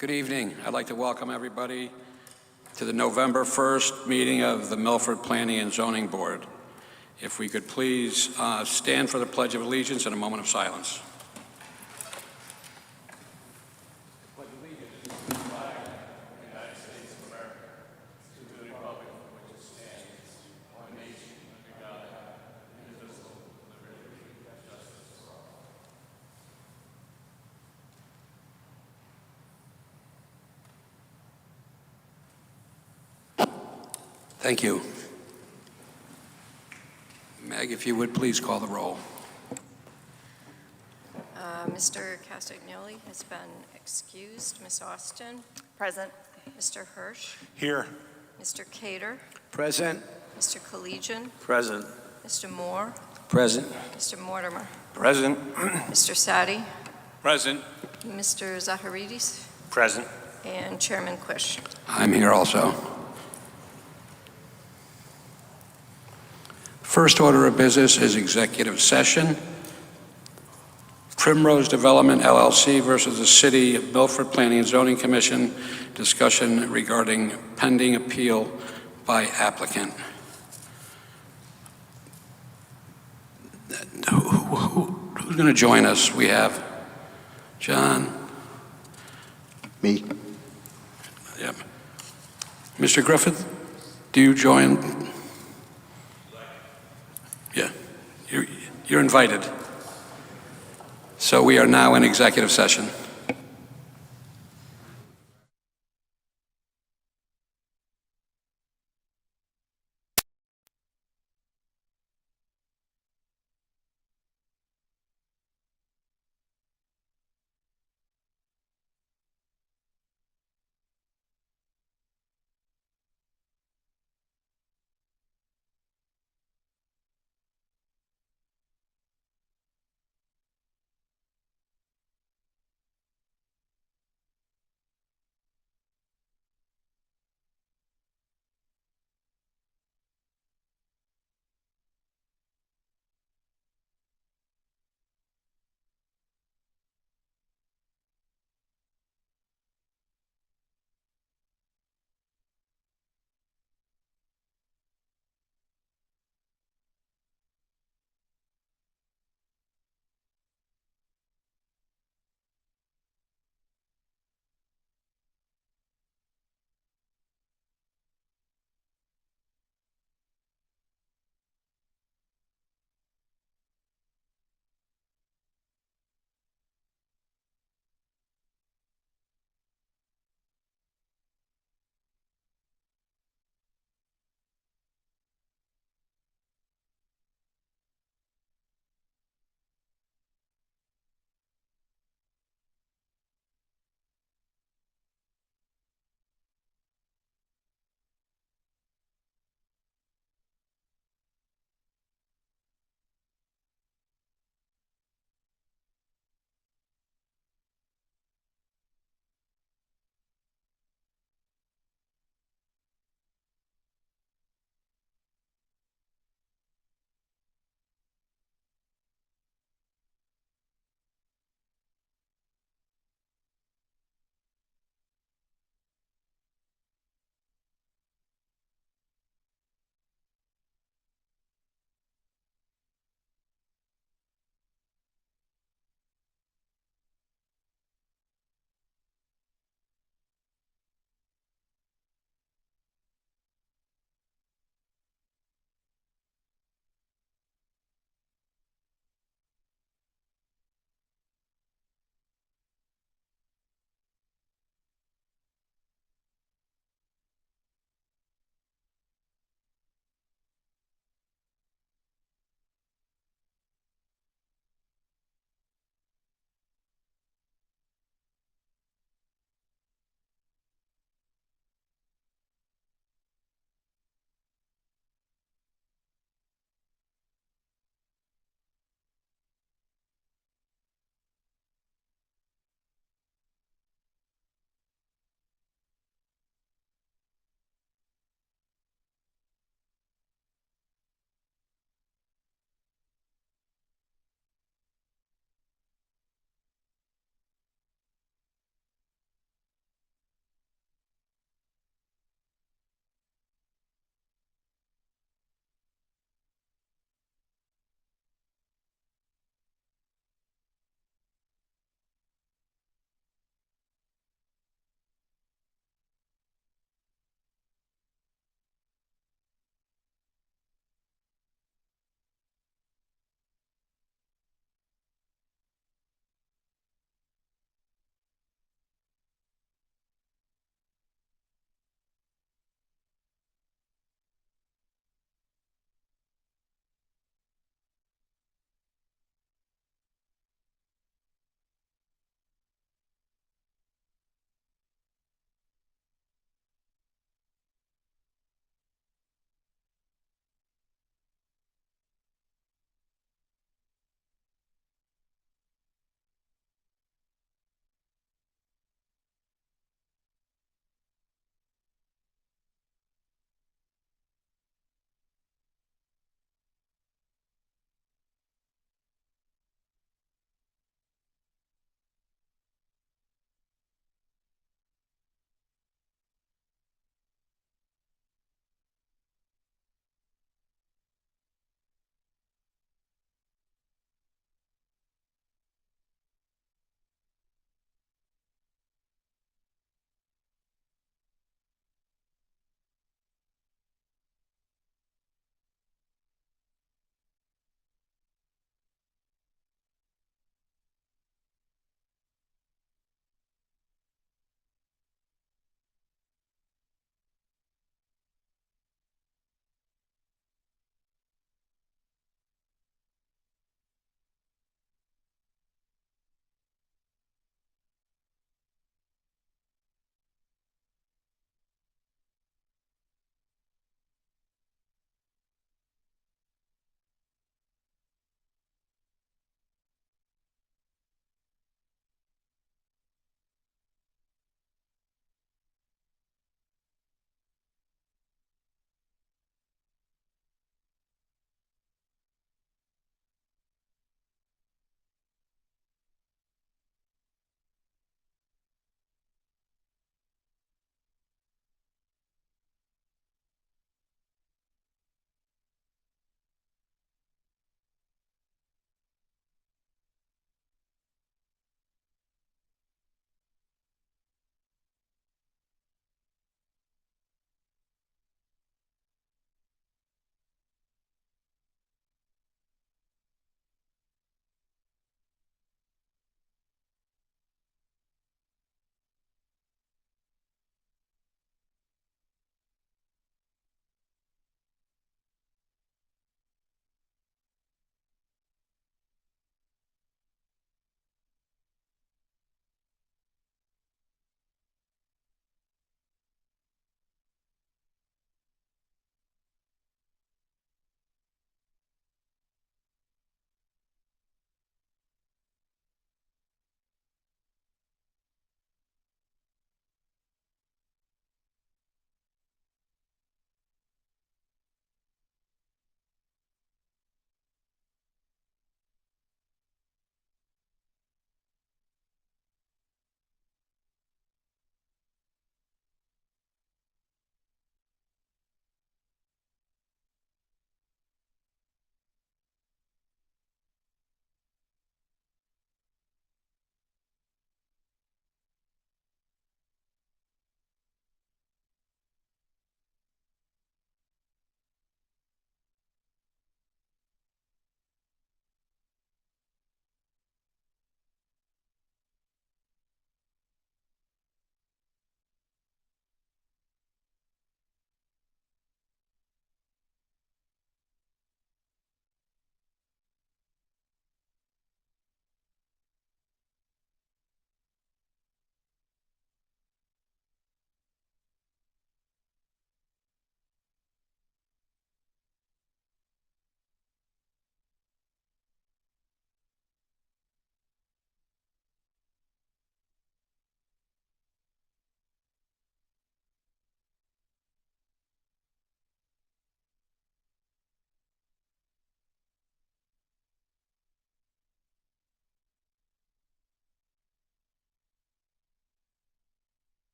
Good evening. I'd like to welcome everybody to the November 1st meeting of the Milford Planning and Zoning Board. If we could please stand for the Pledge of Allegiance and a moment of silence. Thank you. Meg, if you would please call the roll. Mr. Castagnoli has been excused. Ms. Austin? Present. Mr. Hirsch? Here. Mr. Cater? Present. Mr. Collegian? Present. Mr. Moore? Present. Mr. Mortimer? Present. Mr. Sadi? Present. Mr. Zaharidis? Present. And Chairman Quish. I'm here also. First order of business is executive session. Primrose Development LLC versus the City of Milford Planning and Zoning Commission, discussion regarding pending appeal by applicant. Who's going to join us? We have John. Me. Yep. Mr. Griffith, do you join? Yeah, you're invited. So we are now in executive session.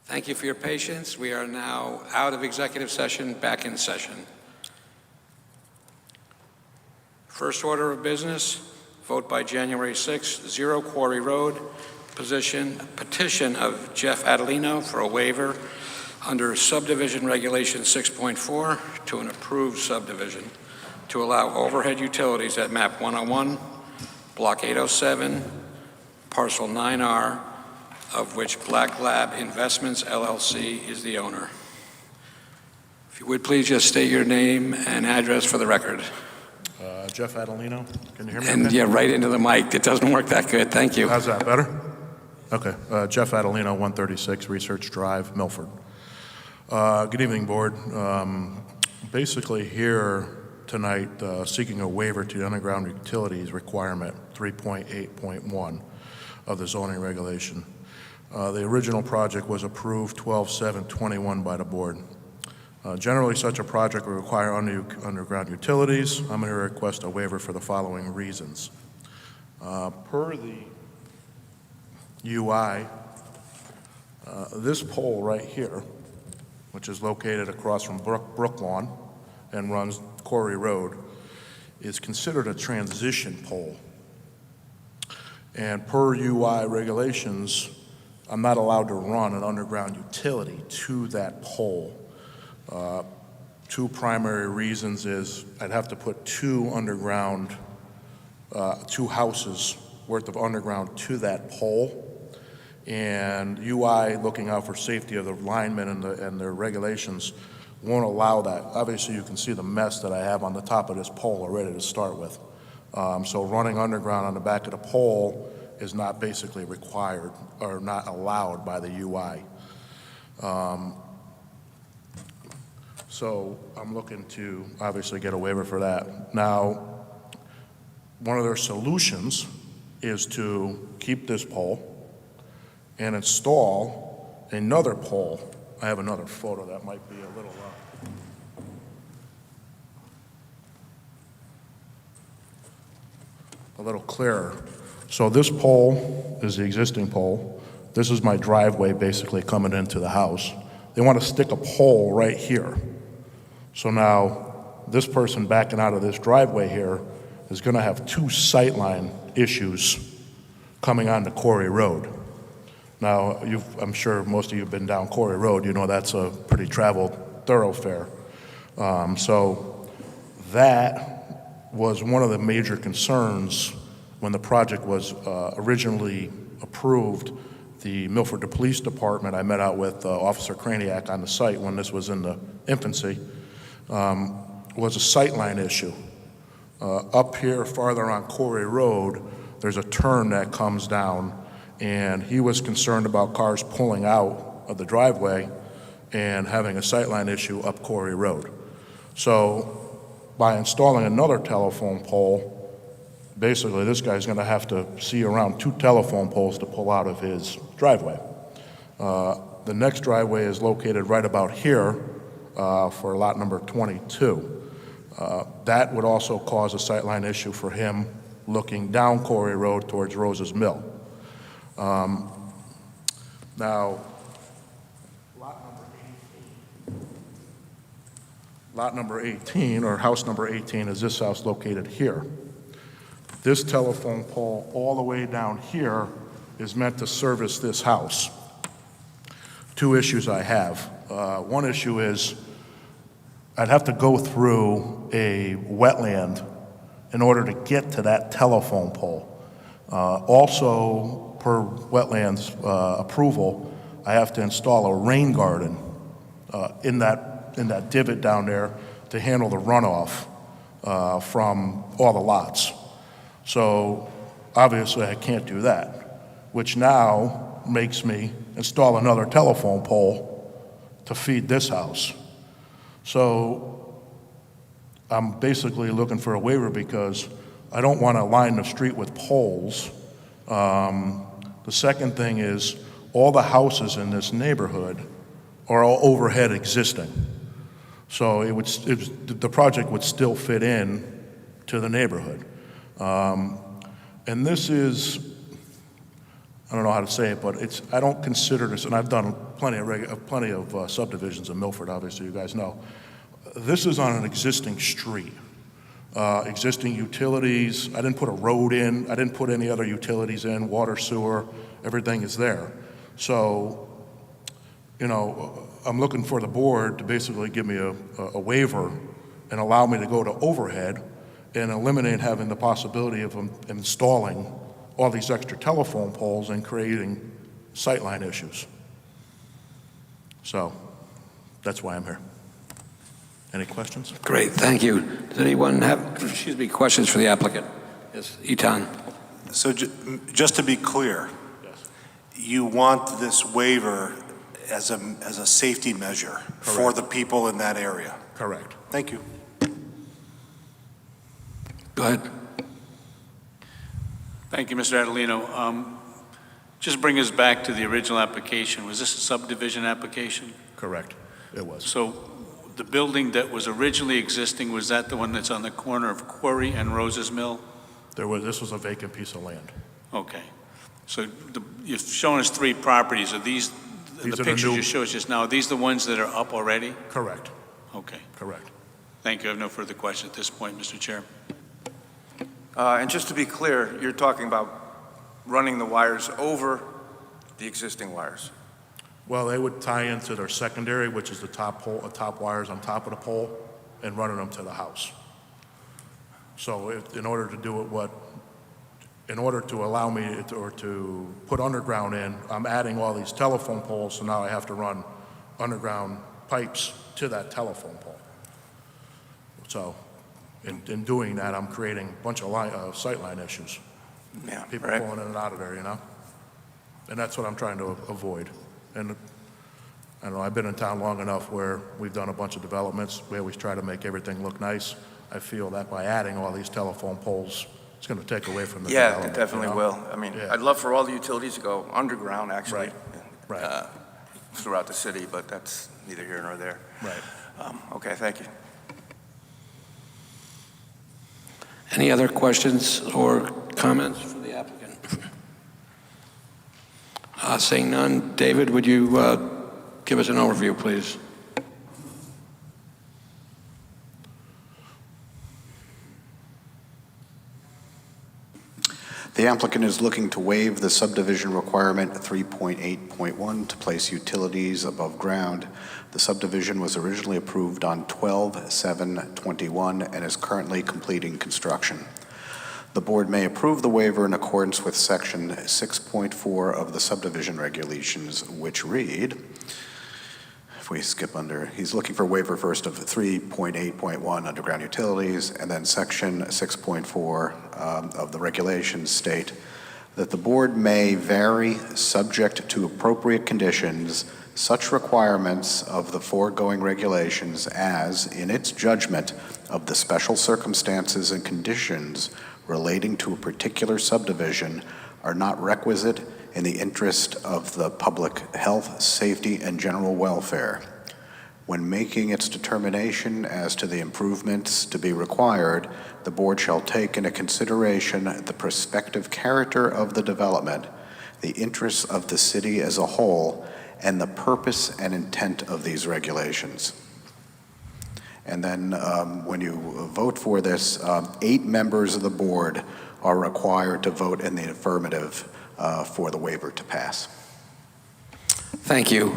Thank you for your patience. We are now out of executive session, back in session. First order of business, vote by January 6th, 0 Quarry Road, petition of Jeff Adelino for a waiver under subdivision regulation 6.4 to an approved subdivision to allow overhead utilities at map 101, block 807, parcel 9R, of which Black Lab Investments LLC is the owner. If you would please just state your name and address for the record. Jeff Adelino, can you hear me? And okay? yeah, right into the mic. It doesn't work that good. Thank you. How's that, better? Okay, Jeff Adelino, 136 Research Drive, Milford. Good evening, Board. Basically here tonight seeking a waiver to the underground utilities requirement 3.8.1 of the zoning regulation. The original project was approved 12/7/21 by the Board. Generally, such a project will require underground utilities. I'm going to request a waiver for the following reasons. Per the UI, this pole right here, which is located across from Brooklawn and runs Quarry Road, is considered a transition pole. And per UI regulations, I'm not allowed to run an underground utility to that pole. Two primary reasons is I'd have to put two houses worth of underground to that pole. And UI, looking out for safety of the linemen and their regulations, won't allow that. Obviously, you can see the mess that I have on the top of this pole already to start with. So running underground on the back of the pole is not basically required or not allowed by the UI. So I'm looking to obviously get a waiver for that. Now, one of their solutions is to keep this pole and install another pole. I have another photo that might be a little clearer. So this pole is the existing pole. This is my driveway basically coming into the house. They want to stick a pole right here. So now this person backing out of this driveway here is going to have two sightline issues coming onto Quarry Road. Now, I'm sure most of you have been down Quarry Road. You know that's a pretty traveled thoroughfare. So that was one of the major concerns when the project was originally approved. The Milford Police Department, I met out with Officer Kraniak on the site when this was in the infancy, was a sightline issue. Up here, farther on Quarry Road, there's a turn that comes down, and he was concerned about cars pulling out of the driveway and having a sightline issue up Quarry Road. So by installing another telephone pole, basically this guy's going to have to see around two telephone poles to pull out of his driveway. The next driveway is located right about here for lot number 22. That would also cause a sightline issue for him looking down Quarry Road towards Rose's Mill. Now, lot number 18, or house number 18, is this house located here. This telephone pole all the way down here is meant to service this house. Two issues I have. One issue is I'd have to go through a wetland in order to get to that telephone pole. Also, per wetlands approval, I have to install a rain garden in that divot down there to handle the runoff from all the lots. So obviously I can't do that, which now makes me install another telephone pole to feed this house. So I'm basically looking for a waiver because I don't want to line the street with poles. The second thing is all the houses in this neighborhood are all overhead existing. So the project would still fit in to the neighborhood. And this is I don't know how to say it, but I don't consider this, and I've done plenty of subdivisions in Milford, obviously, you guys know. This is on an existing street. Existing utilities, I didn't put a road in, I didn't put any other utilities in, water, sewer, everything is there. So, I'm looking for the board to basically give me a waiver and allow me to go to overhead and eliminate having the possibility of installing all these extra telephone poles and creating sightline issues. So, that's why I'm here. Any questions? Great, thank you. Does anyone have, questions for the applicant? Yes, Etan. So just to be clear, you want this waiver as a safety measure for the people in that area? Correct. Thank you. Go ahead. Thank you, Mr. Adelino. Just bring us back to the original application. Was this a subdivision application? Correct. It was. So the building that was originally existing, was that the one that's on the corner of Quarry and Rose's Mill? This was a vacant piece of land. Okay. So you've shown us 3 properties. Are these These the are the pictures new- you showed us just now, are these the ones that are up already? Correct. Okay. Correct. Thank you. I have no further questions at this point, Mr. Chair. And just to be clear, you're talking about running the wires over the existing wires? Well, they would tie into their secondary, which is the top wires on top of the pole, and running them to the house. So in order to do it, in order to allow me to put underground in, I'm adding all these telephone poles, so now I have to run underground pipes to that telephone pole. So in doing that, I'm creating a bunch of sightline issues. Yeah, People right. pulling in and out of there, And that's what I'm trying to avoid. And I don't know, I've been in town long enough where we've done a bunch of developments. We always try to make everything look nice. I feel that by adding all these telephone poles, it's going to take away from the Yeah, development. it definitely will. I mean, Yeah. I'd love for all the utilities to go underground, actually, Right. throughout the city, but that's neither here nor there. Right. Okay, thank you. Any other questions or comments for the applicant? Seeing none, David, would you give us an overview, please? The applicant is looking to waive the subdivision requirement 3.8.1 to place utilities above ground. The subdivision was originally approved on 12/7/21 and is currently completing construction. The board may approve the waiver in accordance with section 6.4 of the subdivision regulations, which read, if we skip under, he's looking for waiver first of 3.8.1 underground utilities, and then section 6.4 of the regulations state that the board may vary, subject to appropriate conditions, such requirements of the foregoing regulations as, in its judgment, of the special circumstances and conditions relating to a particular subdivision are not requisite in the interest of the public health, safety, and general welfare. When making its determination as to the improvements to be required, the board shall take into consideration the prospective character of the development, the interests of the city as a whole, and the purpose and intent of these regulations. And then when you vote for this, 8 members of the board are required to vote in the affirmative for the waiver to pass. Thank you.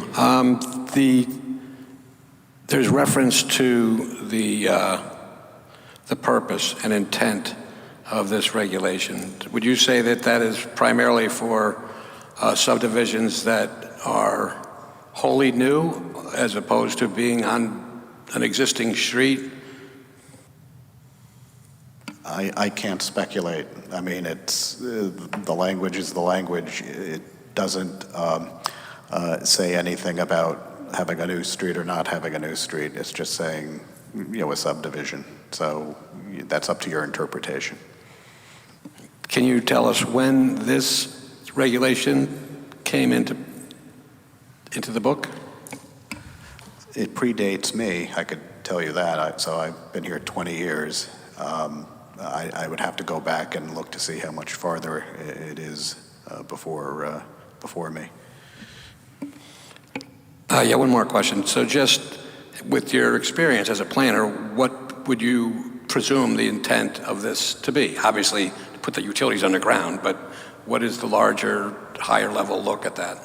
There's reference to the purpose and intent of this regulation. Would you say that that is primarily for subdivisions that are wholly new as opposed to being on an existing street? I can't speculate. I mean, it's the language is the language. It doesn't say anything about having a new street or not having a new street. It's just saying, a subdivision. So that's up to your interpretation. Can you tell us when this regulation came into the book? It predates me, I could tell you that. So I've been here 20 years. I would have to go back and look to see how much farther it is before me. Yeah, one more question. So just with your experience as a planner, what would you presume the intent of this to be? Obviously, to put the utilities underground, but what is the larger, higher level look at that?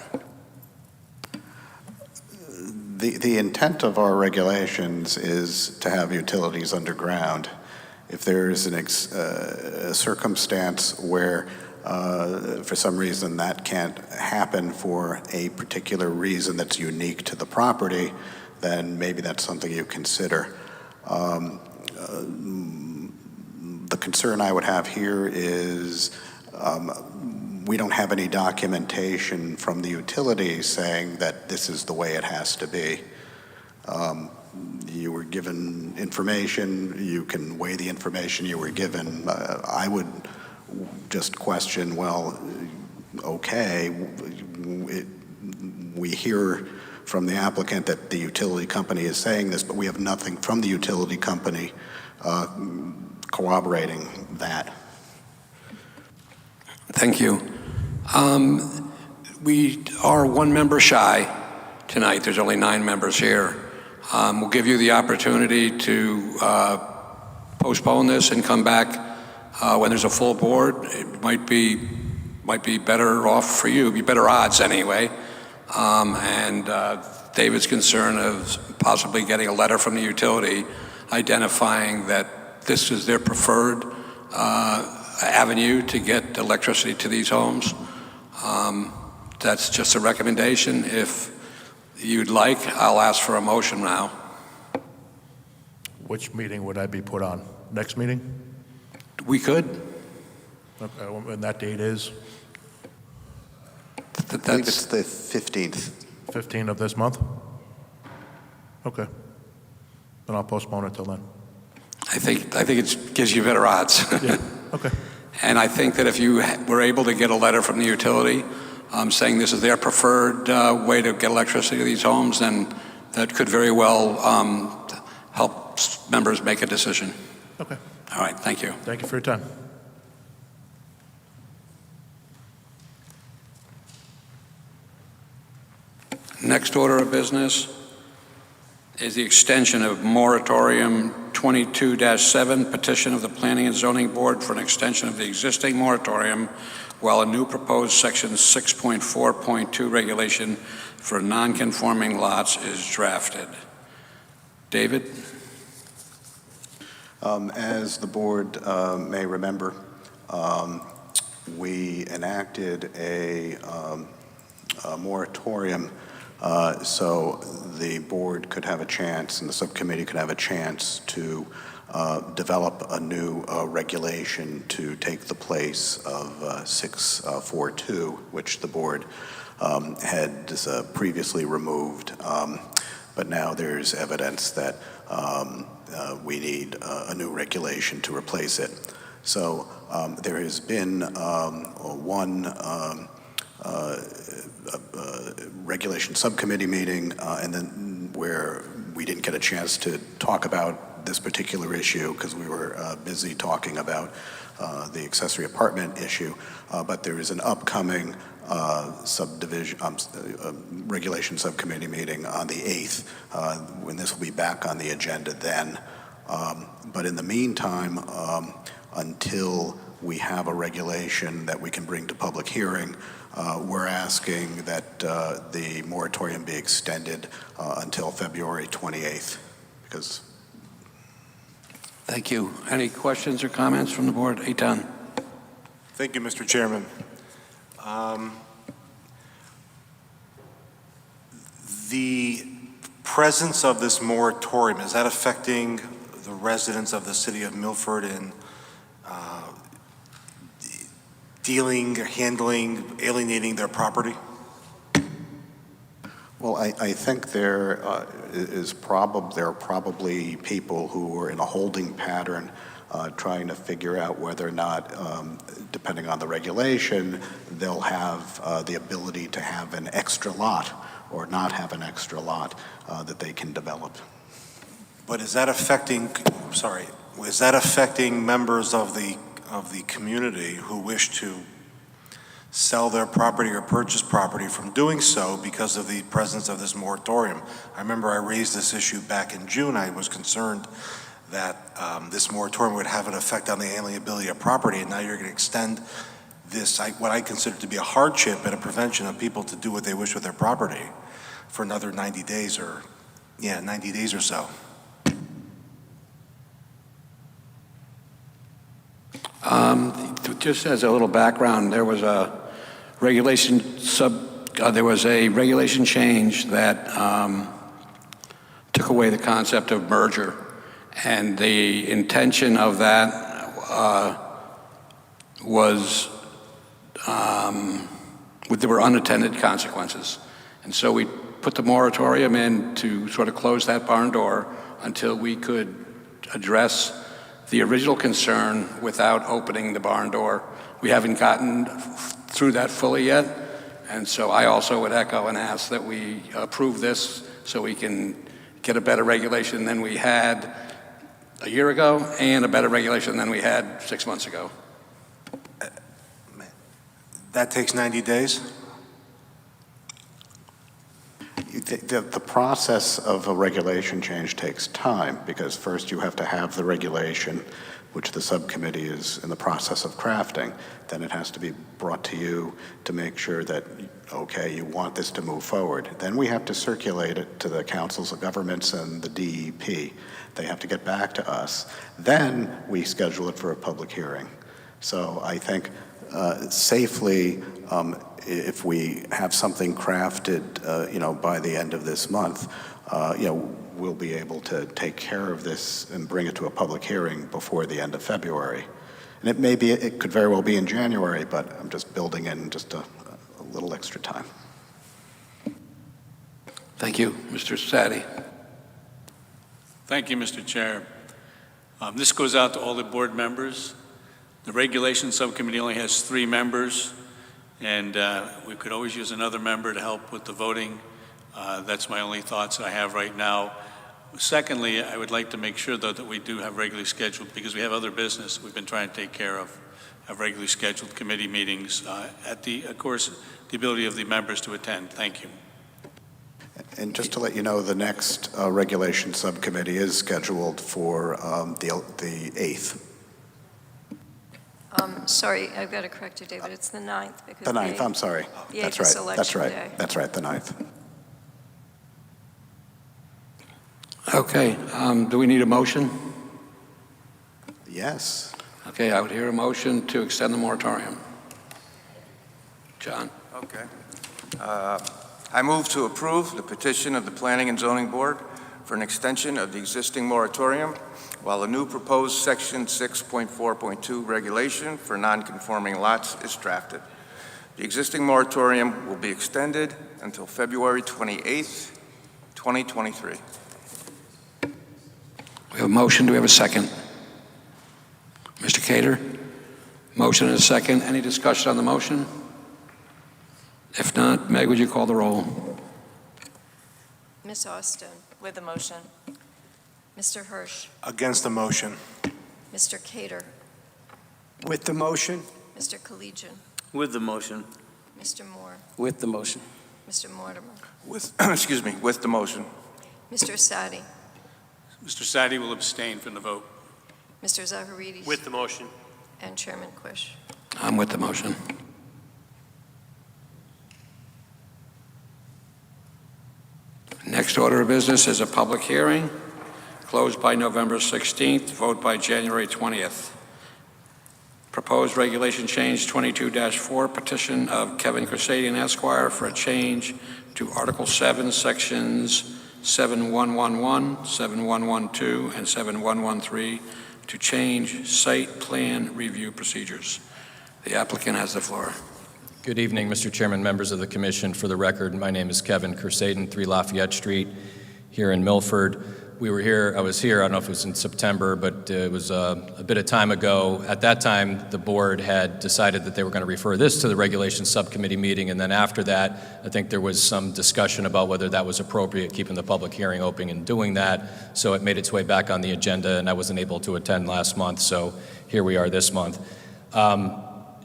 The intent of our regulations is to have utilities underground. If there's a circumstance where for some reason that can't happen for a particular reason that's unique to the property, then maybe that's something you consider. The concern I would have here is we don't have any documentation from the utilities saying that this is the way it has to be. You were given information, you can weigh the information you were given. I would just question, well, okay, we hear from the applicant that the utility company is saying this, but we have nothing from the utility company corroborating that. Thank you. We are one member shy tonight. There's only 9 members here. We'll give you the opportunity to postpone this and come back when there's a full board. It might be better off for you, be better odds anyway. David's concern of possibly getting a letter from the utility identifying that this is their preferred avenue to get electricity to these homes. That's just a recommendation. If you'd like, I'll ask for a motion now. Which meeting would I be put on? Next meeting? We could. Okay, and that date is I believe it's the 15th. 15 of this month? Okay. Then I'll postpone it till then. I think it gives you better odds. Yeah, okay. And I think that if you were able to get a letter from the utility saying this is their preferred way to get electricity to these homes, then that could very well help members make a decision. Okay. All right, thank you. Thank you for your time. Next order of business is the extension of moratorium 22-7, petition of the Planning and Zoning Board for an extension of the existing moratorium while a new proposed section 6.4.2 regulation for non-conforming lots is drafted. David? As the board may remember, we enacted a moratorium so the board could have a chance and the subcommittee could have a chance to develop a new regulation to take the place of 6.4.2, which the board had previously removed. But now there's evidence that we need a new regulation to replace it. So there has been one regulation subcommittee meeting, and then where we didn't get a chance to talk about this particular issue because we were busy talking about the accessory apartment issue. But there is an upcoming regulation subcommittee meeting on the 8th, when this will be back on the agenda then. But in the meantime, until we have a regulation that we can bring to public hearing, we're asking that the moratorium be extended until February 28th. Because. Thank you. Any questions or comments from the board? Eitan. Thank you, Mr. Chairman. The presence of this moratorium, is that affecting the residents of the city of Milford in handling, alienating their property? Well, I think there are probably people who are in a holding pattern trying to figure out whether or not, depending on the regulation, they'll have the ability to have an extra lot or not have an extra lot that they can develop. But is that affecting, members of the community who wish to sell their property or purchase property from doing so because of the presence of this moratorium. I remember I raised this issue back in June. I was concerned that this moratorium would have an effect on the alienability of property, and now you're going to extend this, what I consider to be a hardship and a prevention of people to do what they wish with their property for another 90 days or, 90 days or so. Just as a little background, there was a regulation change that took away the concept of merger, and the intention of that was there were unintended consequences, and so we put the moratorium in to sort of close that barn door until we could address the original concern without opening the barn door. We haven't gotten through that fully yet, and so I also would echo and ask that we approve this so we can get a better regulation than we had a year ago and a better regulation than we had 6 months ago. That takes 90 days? The process of a regulation change takes time, because first you have to have the regulation, which the subcommittee is in the process of crafting. Then it has to be brought to you to make sure that, okay, you want this to move forward. Then we have to circulate it to the councils of governments and the DEP. They have to get back to us. Then we schedule it for a public hearing. So I think safely, if we have something crafted, by the end of this month, we'll be able to take care of this and bring it to a public hearing before the end of February. And it could very well be in January, but I'm just building in just a little extra time. Thank you. Mr. Sadi. Thank you, Mr. Chair. This goes out to all the board members. The Regulation Subcommittee only has 3 members, and we could always use another member to help with the voting. That's my only thoughts that I have right now. Secondly, I would like to make sure, though, that we do have regularly scheduled, because we have other business we've been trying to take care of regularly scheduled committee meetings of course, the ability of the members to attend. Thank you. And just to let you know, the next regulation subcommittee is scheduled for the 8th. Sorry, I've got to correct you, David. It's the 9th. Because The 9th, I'm sorry. The 8th That's is right. election That's right. day. That's right, the 9th. Okay, do we need a motion? Yes. Okay, I would hear a motion to extend the moratorium. John? Okay. I move to approve the petition of the Planning and Zoning Board for an extension of the existing moratorium while a new proposed Section 6.4.2 regulation for non-conforming lots is drafted. The existing moratorium will be extended until February 28th, 2023. We have a motion. Do we have a second? Mr. Cater? Motion and a second. Any discussion on the motion? If not, Meg, would you call the roll? Ms. Austin. With the motion. Mr. Hirsch. Against the motion. Mr. Cater. With the motion? Mr. Collegian. With the motion. Mr. Moore. With the motion. Mr. Mortimer. With, excuse me, with the motion. Mr. Sadi. Mr. Sadi will abstain from the vote. Mr. Zaharidis. With the motion. And Chairman Quish. I'm with the motion. Next order of business is a public hearing, closed by November 16th, vote by January 20th. Proposed regulation change 22-4, petition of Kevin Crusading Esquire for a change to Article 7, Sections 7111, 7112, and 7113 to change site plan review procedures. The applicant has the floor. Good evening, Mr. Chairman, members of the Commission. For the record, my name is Kevin Crusading, 3 Lafayette Street, here in Milford. I was here, I don't know if it was in September, but it was a bit of time ago. At that time, the board had decided that they were going to refer this to the Regulation Subcommittee meeting, and then after that, I think there was some discussion about whether that was appropriate, keeping the public hearing open and doing that. So it made its way back on the agenda, and I wasn't able to attend last month, so here we are this month.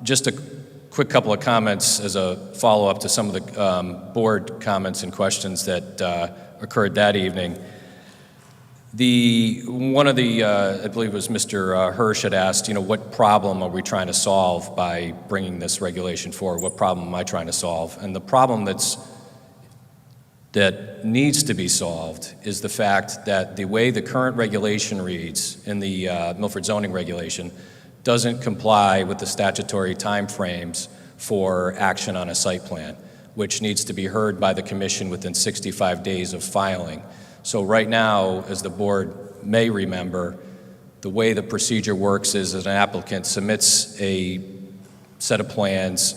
Just a quick couple of comments as a follow-up to some of the board comments and questions that occurred that evening. One of the, I believe it was Mr. Hirsch had asked, what problem are we trying to solve by bringing this regulation forward? What problem am I trying to solve? And the problem that needs to be solved is the fact that the way the current regulation reads in the Milford zoning regulation doesn't comply with the statutory timeframes for action on a site plan, which needs to be heard by the commission within 65 days of filing. So right now, as the board may remember, the way the procedure works is that an applicant submits a set of plans,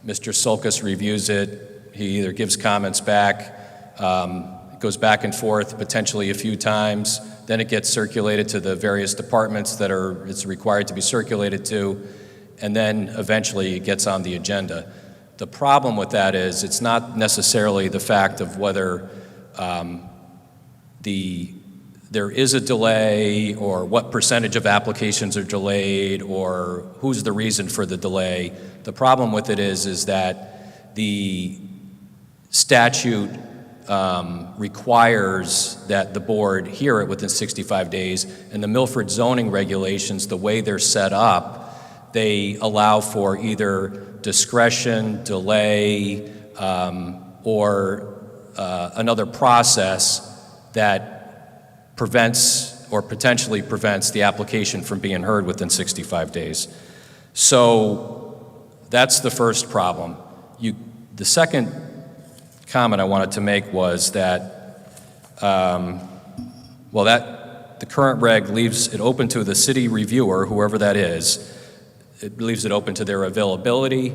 Mr. Sulkus reviews it, he either gives comments back, it goes back and forth potentially a few times, then it gets circulated to the various departments that it's required to be circulated to, and then eventually it gets on the agenda. The problem with that is it's not necessarily the fact of whether there is a delay or what percentage of applications are delayed or who's the reason for the delay. The problem with it is that the statute requires that the board hear it within 65 days, and the Milford zoning regulations, the way they're set up, they allow for either discretion, delay, or another process that prevents or potentially prevents the application from being heard within 65 days. So that's the first problem. The second comment I wanted to make was that, that the current reg leaves it open to the city reviewer, whoever that is. It leaves it open to their availability,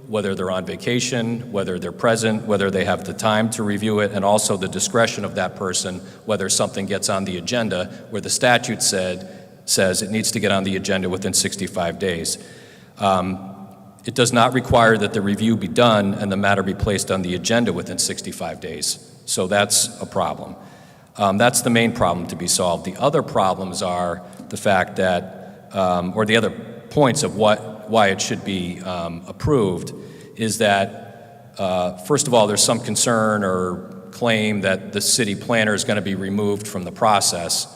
whether they're on vacation, whether they're present, whether they have the time to review it, and also the discretion of that person, whether something gets on the agenda, where the statute says it needs to get on the agenda within 65 days. It does not require that the review be done and the matter be placed on the agenda within 65 days. So that's a problem. That's the main problem to be solved. The other problems are the fact that, or the other points of why it should be approved, is that, first of all, there's some concern or claim that the city planner is going to be removed from the process.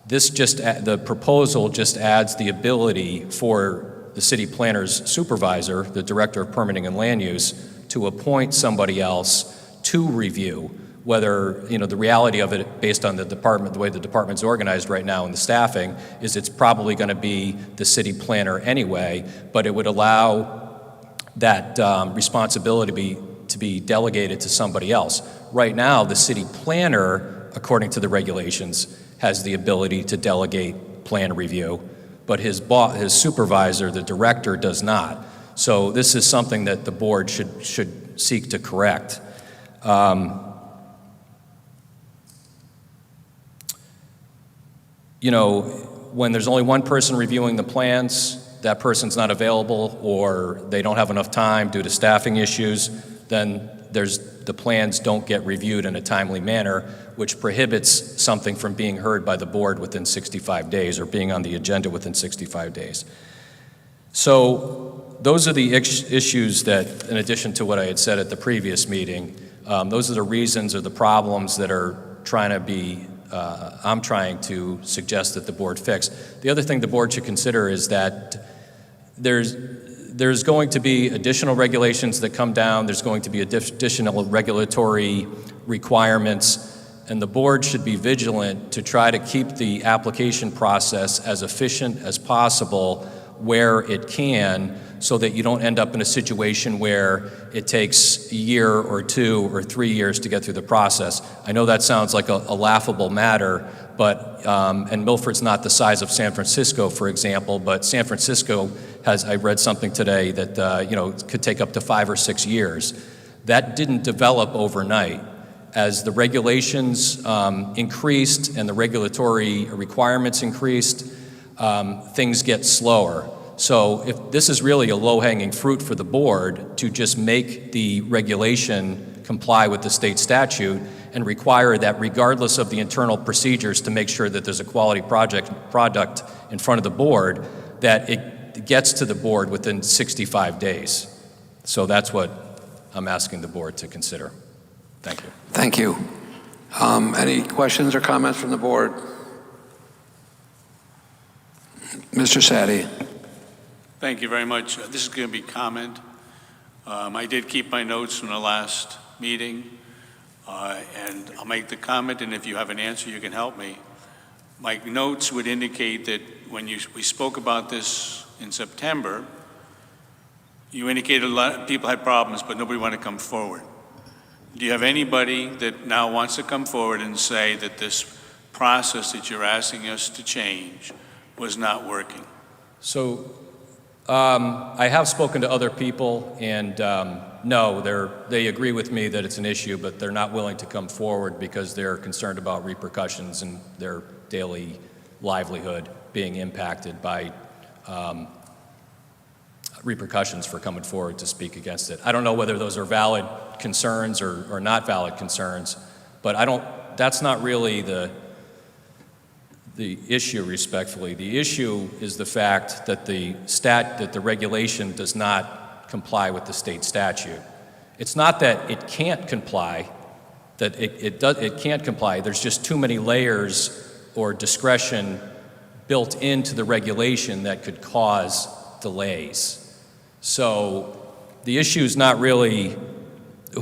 The proposal just adds the ability for the city planner's supervisor, the director of permitting and land use, to appoint somebody else to review whether, the reality of it based on the department, the way the department's organized right now and the staffing, is it's probably going to be the city planner anyway, but it would allow that responsibility to be delegated to somebody else. Right now, the city planner, according to the regulations, has the ability to delegate plan review, but his supervisor, the director, does not. So this is something that the board should seek to correct. When there's only one person reviewing the plans, that person's not available, or they don't have enough time due to staffing issues, then the plans don't get reviewed in a timely manner, which prohibits something from being heard by the board within 65 days or being on the agenda within 65 days. So those are the issues that, in addition to what I had said at the previous meeting, those are the reasons or the problems that are I'm trying to suggest that the board fix. The other thing the board should consider is that there's going to be additional regulations that come down, there's going to be additional regulatory requirements, and the board should be vigilant to try to keep the application process as efficient as possible where it can, so that you don't end up in a situation where it takes a year or 2 or 3 years to get through the process. I know that sounds like a laughable matter, but, and Milford's not the size of San Francisco, for example, but San Francisco I read something today that, could take up to 5 or 6 years. That didn't develop overnight. As the regulations increased and the regulatory requirements increased, things get slower. So if this is really a low-hanging fruit for the board to just make the regulation comply with the state statute and require that regardless of the internal procedures to make sure that there's a quality product in front of the board, that it gets to the board within 65 days. So that's what I'm asking the board to consider. Thank you. Thank you. Any questions or comments from the board? Mr. Sadi. Thank you very much. This is going to be comment. I did keep my notes from the last meeting, and I'll make the comment, and if you have an answer, you can help me. My notes would indicate that when we spoke about this in September, you indicated a lot of people had problems, but nobody wanted to come forward. Do you have anybody that now wants to come forward and say that this process that you're asking us to change was not working? So I have spoken to other people, and no, they agree with me that it's an issue, but they're not willing to come forward because they're concerned about repercussions and their daily livelihood being impacted by repercussions for coming forward to speak against it. I don't know whether those are valid concerns or not valid concerns, but that's not really the issue, respectfully. The issue is the fact that the regulation does not comply with the state statute. It's not that it can't comply, it can't comply. There's just too many layers or discretion built into the regulation that could cause delays. So the issue is not really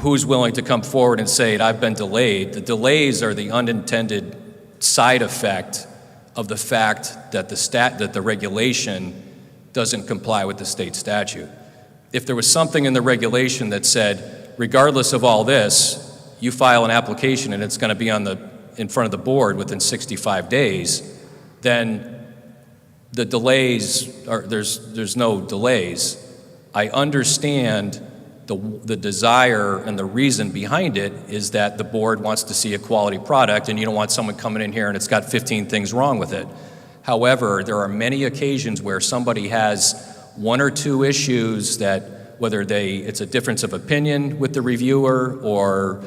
who's willing to come forward and say, I've been delayed. The delays are the unintended side effect of the fact that the regulation doesn't comply with the state statute. If there was something in the regulation that said, regardless of all this, you file an application and it's going to be in front of the board within 65 days, then the delays there's no delays. I understand the desire and the reason behind it is that the board wants to see a quality product and you don't want someone coming in here and it's got 15 things wrong with it. However, there are many occasions where somebody has one or two issues that whether it's a difference of opinion with the reviewer or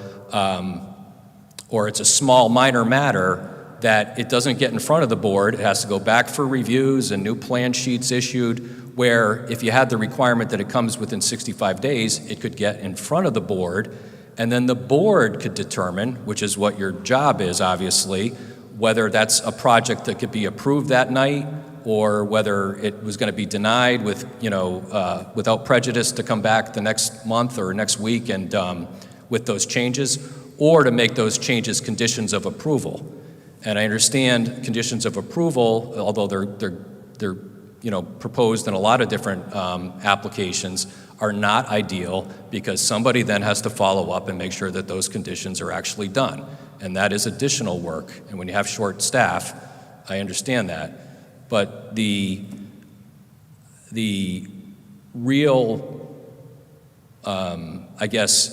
it's a small minor matter that it doesn't get in front of the board. It has to go back for reviews and new plan sheets issued, where if you had the requirement that it comes within 65 days, it could get in front of the board, and then the board could determine, which is what your job is, obviously, whether that's a project that could be approved that night or whether it was going to be denied without prejudice to come back the next month or next week and with those changes, or to make those changes conditions of approval. And I understand conditions of approval, although they're proposed in a lot of different applications, are not ideal because somebody then has to follow up and make sure that those conditions are actually done. And that is additional work. And when you have short staff, I understand that. But the real,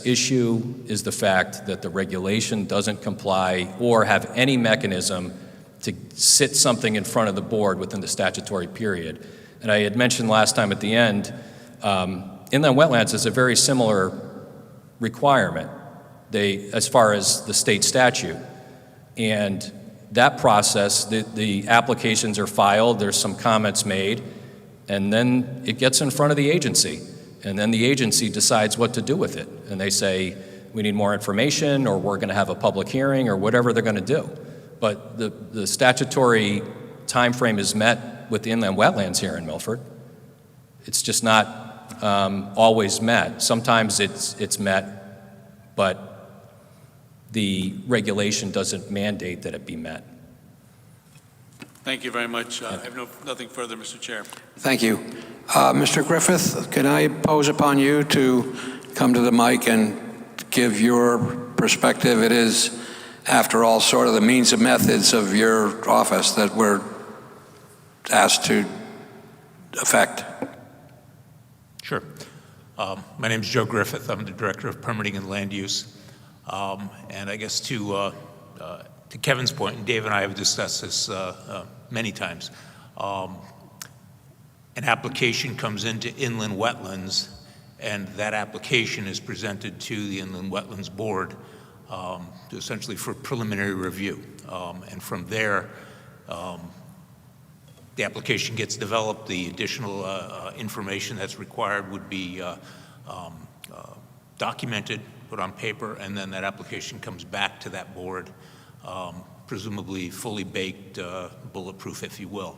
issue is the fact that the regulation doesn't comply or have any mechanism to sit something in front of the board within the statutory period. And I had mentioned last time at the end, inland wetlands is a very similar requirement as far as the state statute. And that process, the applications are filed, there's some comments made, and then it gets in front of the agency. And then the agency decides what to do with it. And they say, we need more information, or we're going to have a public hearing, or whatever they're going to do. But the statutory time frame is met with the inland wetlands here in Milford. It's just not always met. Sometimes it's met, but the regulation doesn't mandate that it be met. Thank you very much. I have nothing further, Mr. Chair. Thank you. Mr. Griffith, can I pose upon you to come to the mic and give your perspective? It is, after all, sort of the means and methods of your office that we're asked to affect. Sure. My name is Joe Griffith. I'm the Director of Permitting and Land Use. And I guess to Kevin's point, and Dave and I have discussed this many times, an application comes into inland wetlands, and that application is presented to the Inland Wetlands Board essentially for preliminary review. And from there, the application gets developed. The additional information that's required would be documented, put on paper, and then that application comes back to that board, presumably fully baked, bulletproof, if you will.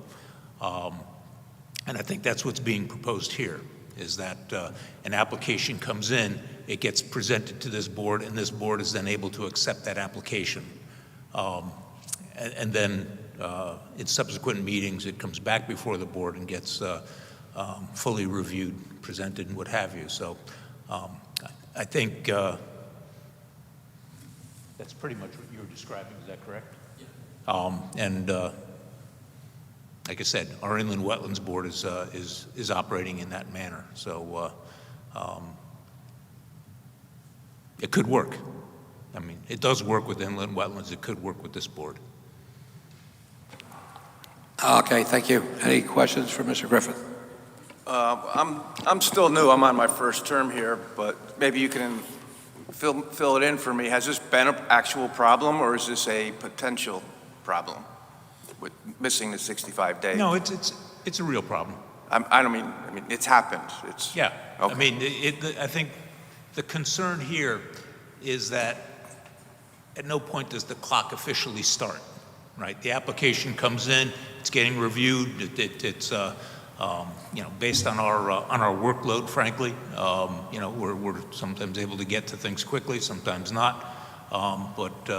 And I think that's what's being proposed here, is that an application comes in, it gets presented to this board, and this board is then able to accept that application. And then in subsequent meetings, it comes back before the board and gets fully reviewed, presented, and what have you. So I think that's pretty much what you were describing. Is that correct? Yeah. And like I said, our Inland Wetlands Board is operating in that manner. So it could work. I mean, it does work with inland wetlands. It could work with this board. Okay, thank you. Any questions for Mr. Griffith? I'm still new. I'm on my first term here, but maybe you can fill it in for me. Has this been an actual problem, or is this a potential problem with missing the 65 days? No, it's a real problem. I don't mean, it's happened. It's Yeah. Okay. I mean, I think the concern here is that at no point does the clock officially start, right? The application comes in, it's getting reviewed, it's based on our workload, frankly. We're sometimes able to get to things quickly, sometimes not. But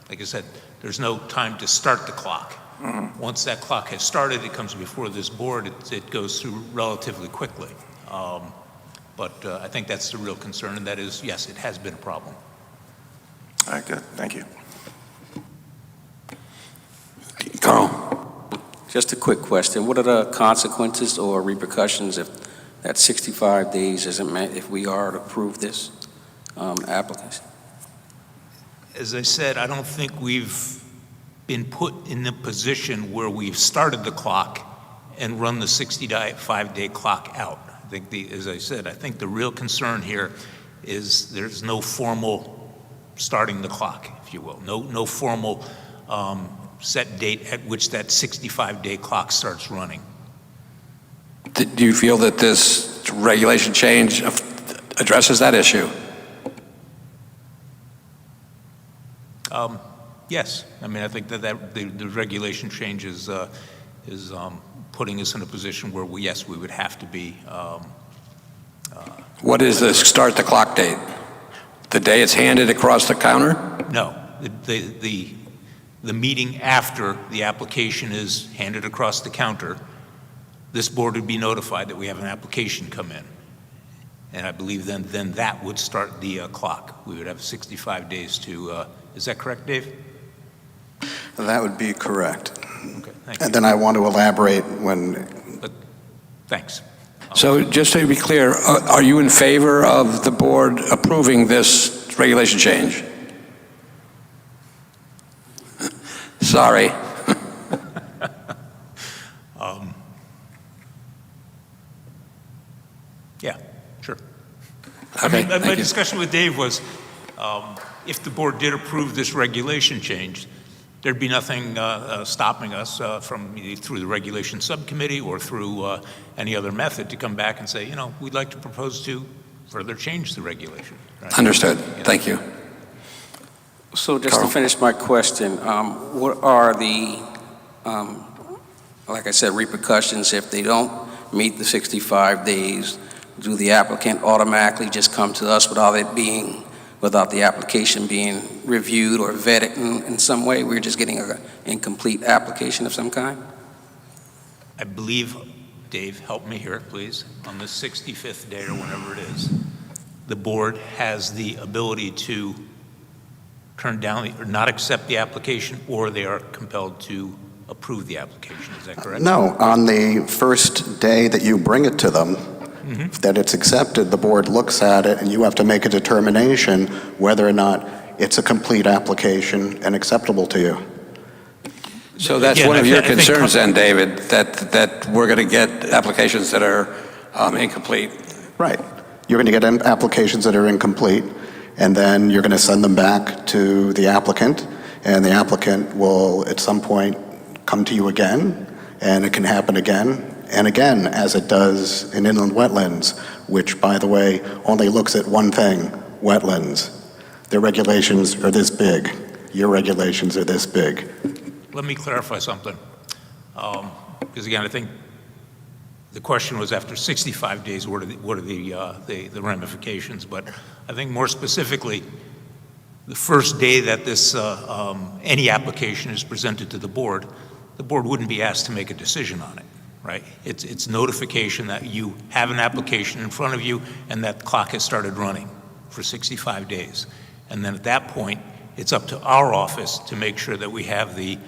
like I said, there's no time to start the clock. Mm-hmm. Once that clock has started, it comes before this board, it goes through relatively quickly. But I think that's the real concern, and that is, yes, it has been a problem. All right, good. Thank you. Carl? Just a quick question. What are the consequences or repercussions if that 65 days isn't met, if we are to approve this application? As I said, I don't think we've been put in the position where we've started the clock and run the 65-day clock out. I think, as I said, I think the real concern here is there's no formal starting the clock, if you will. No formal set date at which that 65-day clock starts running. Do you feel that this regulation change addresses that issue? Yes. I mean, I think that the regulation change is putting us in a position where, we would have to be. What is the start the clock date? The day it's handed across the counter? No. The meeting after the application is handed across the counter, this board would be notified that we have an application come in. And I believe then that would start the clock. We would have 65 days to, is that correct, Dave? That would be correct. Okay, thank you. And then I want to elaborate when... Thanks. So just to be clear, are you in favor of the board approving this regulation change? Sorry. Yeah, sure. Okay, my thank you. discussion with Dave was, if the board did approve this regulation change, there'd be nothing stopping us from, through the regulation subcommittee or through any other method, to come back and say, we'd like to propose to further change the regulation. Right? Understood. Thank you. So just Carl. to finish my question, what are the, like I said, repercussions if they don't meet the 65 days? Do the applicant automatically just come to us without the application being reviewed or vetted in some way? We're just getting an incomplete application of some kind? I believe, Dave, help me here, please, on the 65th day or whenever it is, the board has the ability to turn down or not accept the application, or they are compelled to approve the application. Is that correct? No, on the first day that you bring it to them, that it's accepted, the board looks at it, and you have to make a determination whether or not it's a complete application and acceptable to you. So that's Again, one of I your think concerns then, David, that we're going to get applications that are incomplete. Right. You're going to get applications that are incomplete, and then you're going to send them back to the applicant, and the applicant will at some point come to you again, and it can happen again, and again, as it does in inland wetlands, which, by the way, only looks at one thing, wetlands. Their regulations are this big. Your regulations are this big. Let me clarify something. Because again, I think the question was after 65 days, what are the ramifications? But I think more specifically, the first day that this any application is presented to the board wouldn't be asked to make a decision on it, right? It's notification that you have an application in front of you and that clock has started running for 65 days. And then at that point, it's up to our office to make sure that we have the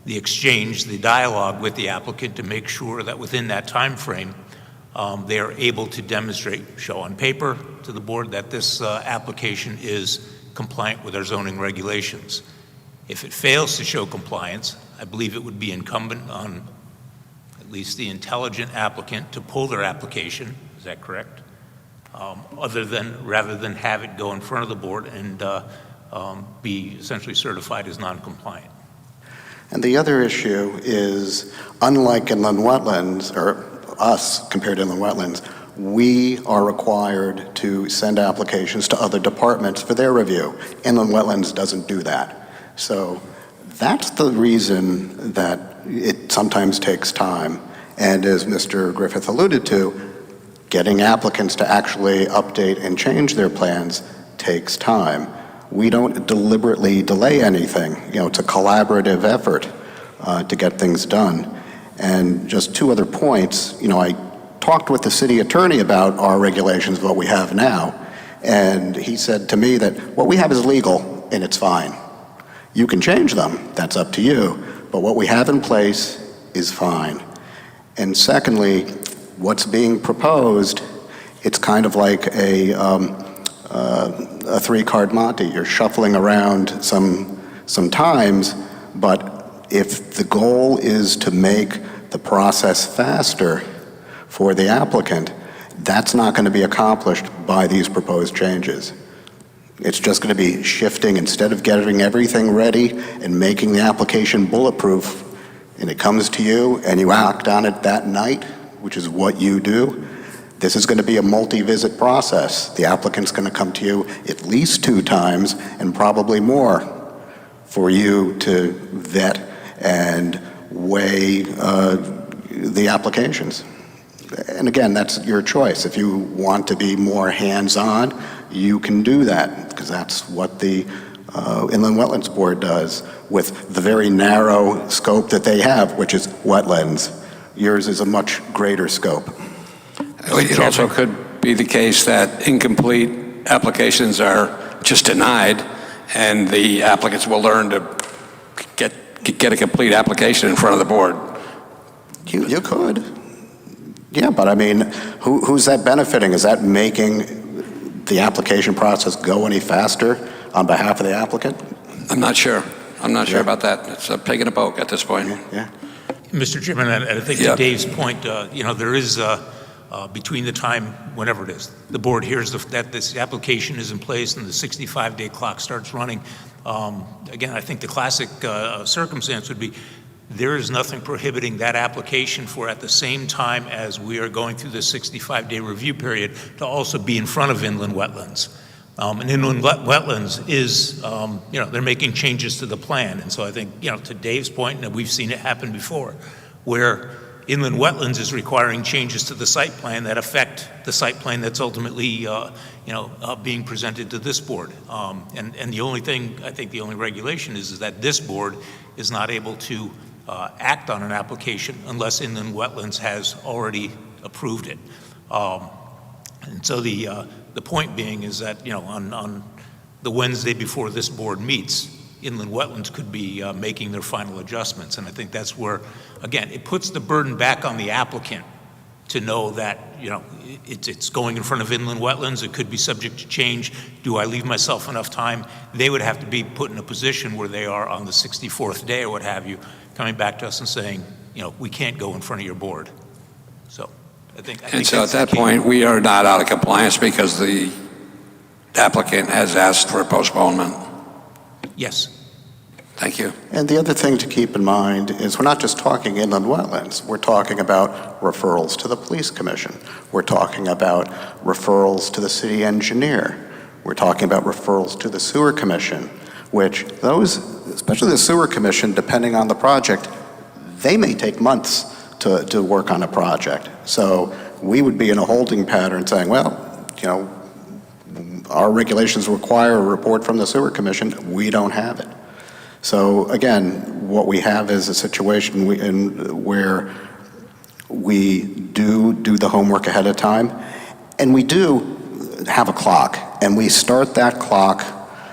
exchange, the dialogue with the applicant to make sure that within that time frame, they are able to demonstrate, show on paper to the board that this application is compliant with our zoning regulations. If it fails to show compliance, I believe it would be incumbent on at least the intelligent applicant to pull their application. Is that correct? Rather than have it go in front of the board and be essentially certified as non-compliant. And the other issue is, unlike inland wetlands, or us compared to inland wetlands, we are required to send applications to other departments for their review. Inland wetlands doesn't do that. So that's the reason that it sometimes takes time. And as Mr. Griffith alluded to, getting applicants to actually update and change their plans takes time. We don't deliberately delay anything. It's a collaborative effort to get things done. And just two other points. I talked with the city attorney about our regulations, what we have now, and he said to me that what we have is legal and it's fine. You can change them, that's up to you, but what we have in place is fine. And secondly, what's being proposed, it's kind of like a three-card Monte. You're shuffling around sometimes, but if the goal is to make the process faster for the applicant, that's not going to be accomplished by these proposed changes. It's just going to be shifting, instead of getting everything ready and making the application bulletproof, and it comes to you and you act on it that night, which is what you do. This is going to be a multi-visit process. The applicant's going to come to you at least 2 times and probably more for you to vet and weigh the applications. And again, that's your choice. If you want to be more hands-on, you can do that, because that's what the Inland Wetlands Board does with the very narrow scope that they have, which is wetlands. Yours is a much greater scope. It also could be the case that incomplete applications are just denied, and the applicants will learn to get a complete application in front of the board. You could. Yeah, but I mean, who's that benefiting? Is that making the application process go any faster on behalf of the applicant? I'm not sure. I'm not sure about that. It's a pig in a poke at this point. Yeah. Mr. Chairman, and I think to Dave's point, there is, between the time, whenever it is, the board hears that this application is in place and the 65-day clock starts running. Again, I think the classic circumstance would be there is nothing prohibiting that application for, at the same time as we are going through the 65-day review period, to also be in front of inland wetlands. And inland wetlands is, they're making changes to the plan. And so I think, to Dave's point, and we've seen it happen before, where inland wetlands is requiring changes to the site plan that affect the site plan that's ultimately, being presented to this board. And the only thing, I think the only regulation is that this board is not able to act on an application unless inland wetlands has already approved it. And so the point being is that, on the Wednesday before this board meets, inland wetlands could be making their final adjustments. And I think that's where, again, it puts the burden back on the applicant to know that, it's going in front of inland wetlands. It could be subject to change. Do I leave myself enough time? They would have to be put in a position where they are on the 64th day or what have you, coming back to us and saying, we can't go in front of your board. So I think And so at that's the that key. point, we are not out of compliance because the applicant has asked for a postponement. Yes. Thank you. And the other thing to keep in mind is we're not just talking inland wetlands. We're talking about referrals to the police commission. We're talking about referrals to the city engineer. We're talking about referrals to the sewer commission, which those, especially the sewer commission, depending on the project, they may take months to work on a project. So we would be in a holding pattern saying, well, you know, our regulations require a report from the sewer commission. We don't have it. So again, what we have is a situation where we do the homework ahead of time, and we do have a clock, and we start that clock,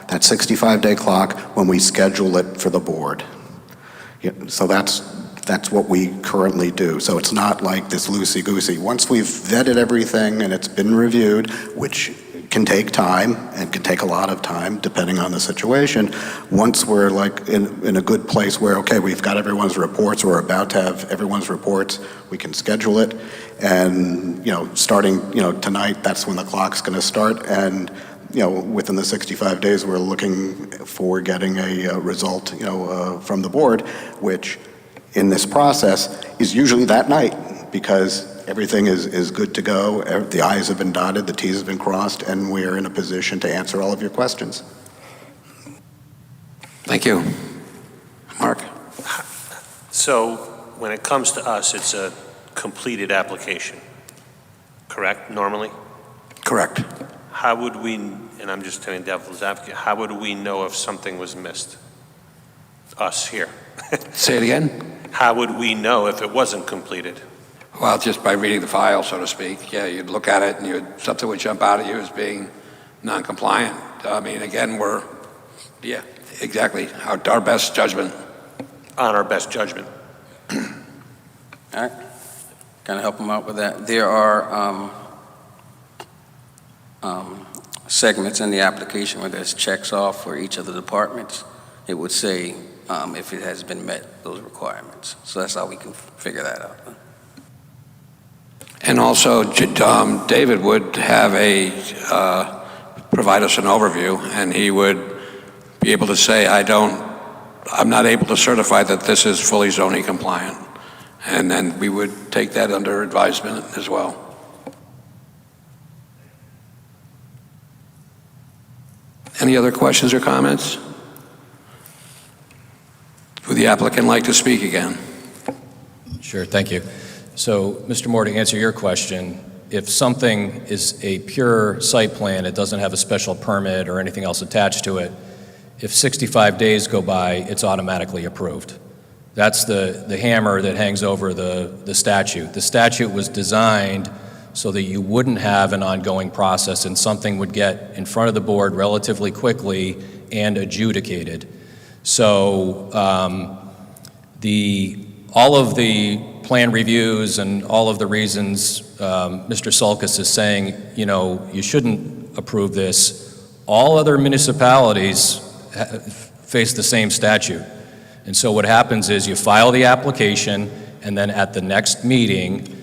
that 65-day clock, when we schedule it for the board. So that's what we currently do. So it's not like this loosey-goosey. Once we've vetted everything and it's been reviewed, which can take time and can take a lot of time depending on the situation, once we're like in a good place where, okay, we've got everyone's reports, or we're about to have everyone's reports, we can schedule it. And, you know, starting, you know, tonight, that's when the clock's going to start. And, you know, within the 65 days, we're looking for getting a result, you know, from the board, which in this process is usually that night, because everything is good to go. The I's have been dotted, the T's have been crossed, and we're in a position to answer all of your questions. Thank you. Mark? So when it comes to us, it's a completed application, correct, normally? Correct. How would we, and I'm just telling devil's advocate, how would we know if something was missed? Us here. Say it again? How would we know if it wasn't completed? Well, just by reading the file, so to speak. Yeah, you'd look at it and something would jump out at you as being non-compliant. I mean, again, yeah, exactly, our best judgment. On our best judgment. All right. Kind of help them out with that. There are segments in the application where there's checks off for each of the departments. It would say if it has been met, those requirements. So that's how we can figure that out. And also, David would have provide us an overview, and he would be able to say, I'm not able to certify that this is fully zoning compliant. And then we would take that under advisement as well. Any other questions or comments? Would the applicant like to speak again? Sure, thank you. So, Mr. Moore, to answer your question, if something is a pure site plan, it doesn't have a special permit or anything else attached to it, if 65 days go by, it's automatically approved. That's the hammer that hangs over the statute. The statute was designed so that you wouldn't have an ongoing process and something would get in front of the board relatively quickly and adjudicated. So all of the plan reviews and all of the reasons Mr. Sulkus is saying, you know, you shouldn't approve this, all other municipalities face the same statute. And so what happens is you file the application, and then at the next meeting,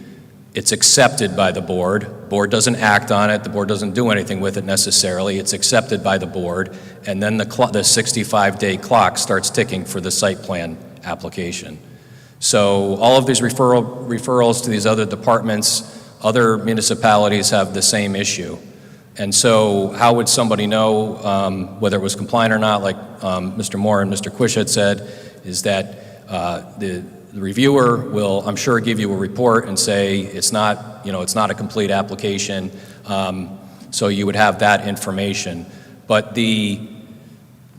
it's accepted by the board. Board doesn't act on it. The board doesn't do anything with it necessarily. It's accepted by the board, and then the 65-day clock starts ticking for the site plan application. So all of these referrals to these other departments, other municipalities have the same issue. And so how would somebody know whether it was compliant or not, like Mr. Moore and Mr. Quish had said, is that the reviewer will, I'm sure, give you a report and say it's not, you know, it's not a complete application. So you would have that information. But the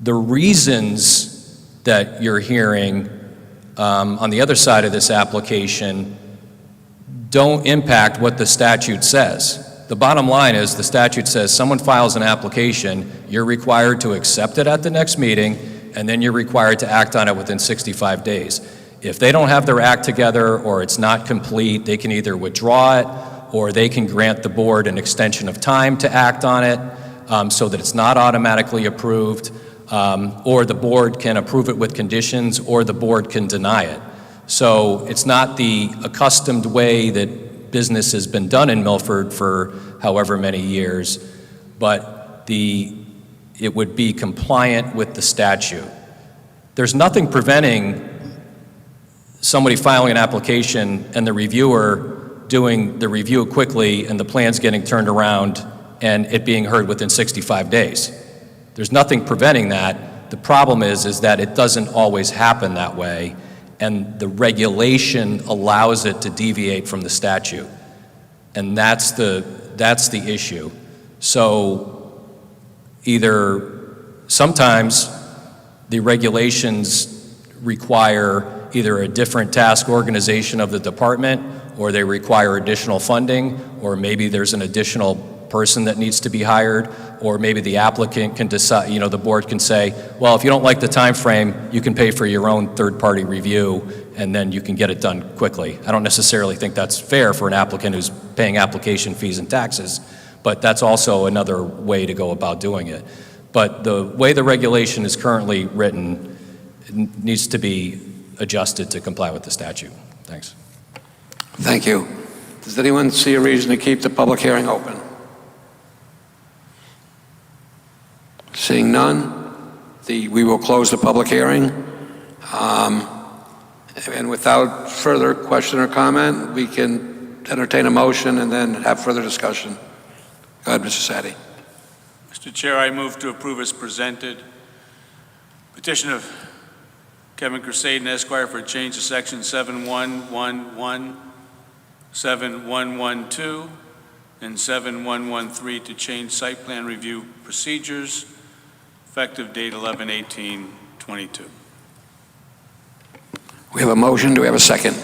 reasons that you're hearing on the other side of this application don't impact what the statute says. The bottom line is the statute says someone files an application, you're required to accept it at the next meeting, and then you're required to act on it within 65 days. If they don't have their act together or it's not complete, they can either withdraw it or they can grant the board an extension of time to act on it so that it's not automatically approved, or the board can approve it with conditions, or the board can deny it. So it's not the accustomed way that business has been done in Milford for however many years, but it would be compliant with the statute. There's nothing preventing somebody filing an application and the reviewer doing the review quickly and the plans getting turned around and it being heard within 65 days. There's nothing preventing that. The problem is that it doesn't always happen that way, and the regulation allows it to deviate from the statute. And that's the issue. So either sometimes the regulations require either a different task organization of the department, or they require additional funding, or maybe there's an additional person that needs to be hired, or maybe the applicant can decide, the board can say, well, if you don't like the time frame, you can pay for your own third-party review, and then you can get it done quickly. I don't necessarily think that's fair for an applicant who's paying application fees and taxes, but that's also another way to go about doing it. But the way the regulation is currently written needs to be adjusted to comply with the statute. Thanks. Thank you. Does anyone see a reason to keep the public hearing open? Seeing none, we will close the public hearing. And without further question or comment, we can entertain a motion and then have further discussion. Go ahead, Mr. Sadi. Mr. Chair, I move to approve as presented petition of Kevin Crusaden Esquire for a change to section 7111, 7112, and 7113 to change site plan review procedures, effective date 11/18/22. We have a motion. Do we have a second?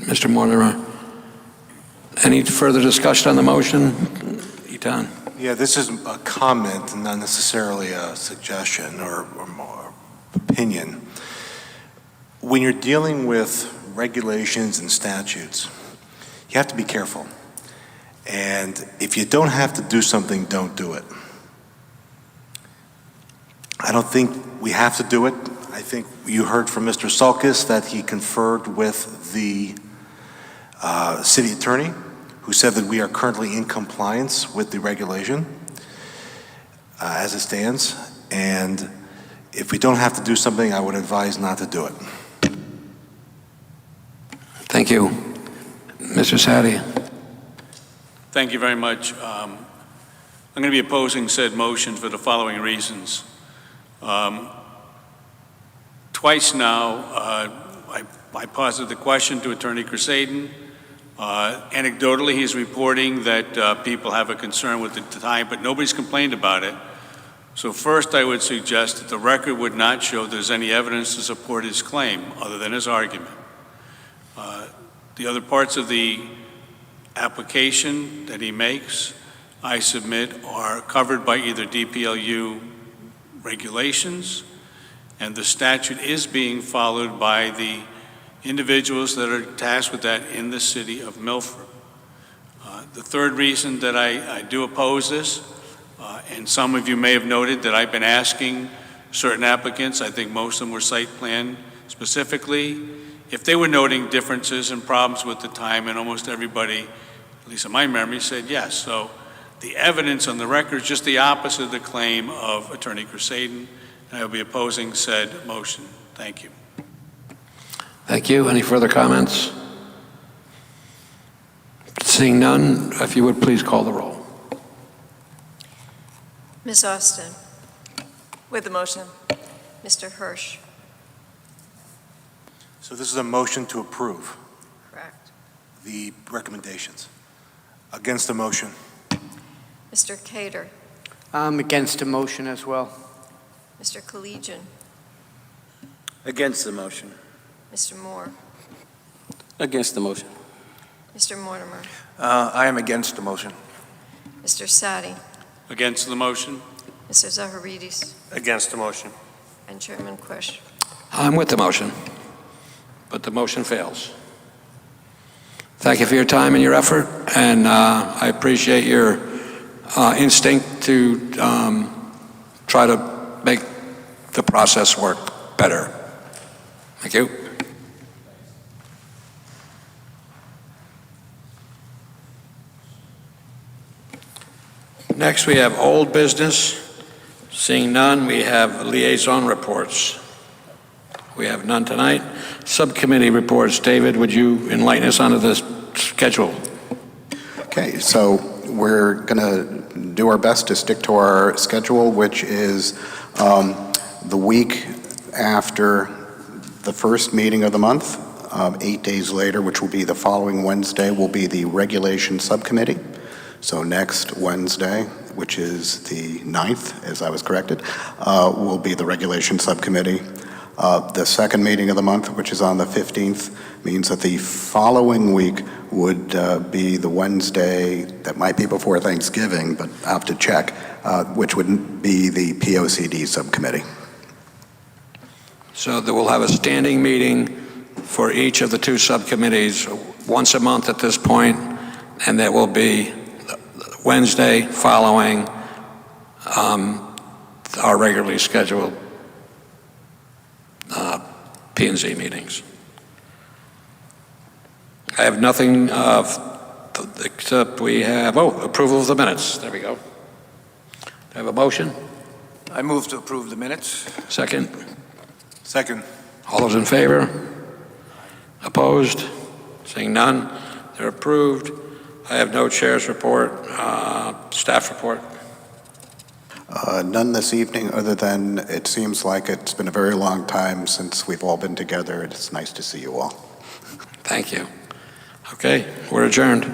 Mr. Mortimer, any further discussion on the motion? Etan? Yeah, this is a comment, not necessarily a suggestion or more opinion. When you're dealing with regulations and statutes, you have to be careful. And if you don't have to do something, don't do it. I don't think we have to do it. I think you heard from Mr. Sulkus that he conferred with the city attorney, who said that we are currently in compliance with the regulation as it stands. And if we don't have to do something, I would advise not to do it. Thank you. Mr. Sadi? Thank you very much. I'm going to be opposing said motion for the following reasons. Twice now, I posited the question to Attorney Crusaden. Anecdotally, he's reporting that people have a concern with the time, but nobody's complained about it. So first, I would suggest that the record would not show there's any evidence to support his claim, other than his argument. The other parts of the application that he makes, I submit, are covered by either DPLU regulations, and the statute is being followed by the individuals that are tasked with that in the city of Milford. The third reason that I do oppose this, and some of you may have noted that I've been asking certain applicants, I think most of them were site plan specifically, if they were noting differences and problems with the time, and almost everybody, at least in my memory, said yes. So the evidence on the record is just the opposite of the claim of Attorney Crusaden, and I will be opposing said motion. Thank you. Thank you. Any further comments? Seeing none, if you would please call the roll. Ms. Austin? With the motion. Mr. Hirsch? So this is a motion to approve Correct. the recommendations. Against the motion. Mr. Cater? I'm against the motion as well. Mr. Collegian? Against the motion. Mr. Moore? Against the motion. Mr. Mortimer? I am against the motion. Mr. Sadi? Against the motion? Mr. Zaharidis? Against the motion. And Chairman Quish. I'm with the motion, but the motion fails. Thank you for your time and your effort, and I appreciate your instinct to try to make the process work better. Thank you. Next, we have old business. Seeing none, we have liaison reports. We have none tonight. Subcommittee reports. David, would you enlighten us onto the schedule? Okay, so we're going to do our best to stick to our schedule, which is the week after the first meeting of the month. 8 days later, which will be the following Wednesday, will be the Regulation Subcommittee. So next Wednesday, which is the 9th, as I was corrected, will be the Regulation Subcommittee. The second meeting of the month, which is on the 15th, means that the following week would be the Wednesday that might be before Thanksgiving, but I have to check, which would be the POCD Subcommittee. So that we'll have a standing meeting for each of the two subcommittees once a month at this point, and that will be Wednesday following our regularly scheduled P&Z meetings. I have nothing except we have, approval of the minutes. There we go. Do I have a motion? I move to approve the minutes. Second? Second. All those in favor? Opposed? Seeing none, they're approved. I have no chair's report. Staff report. None this evening, other than it seems like it's been a very long time since we've all been together. It's nice to see you all. Thank you. Okay, we're adjourned.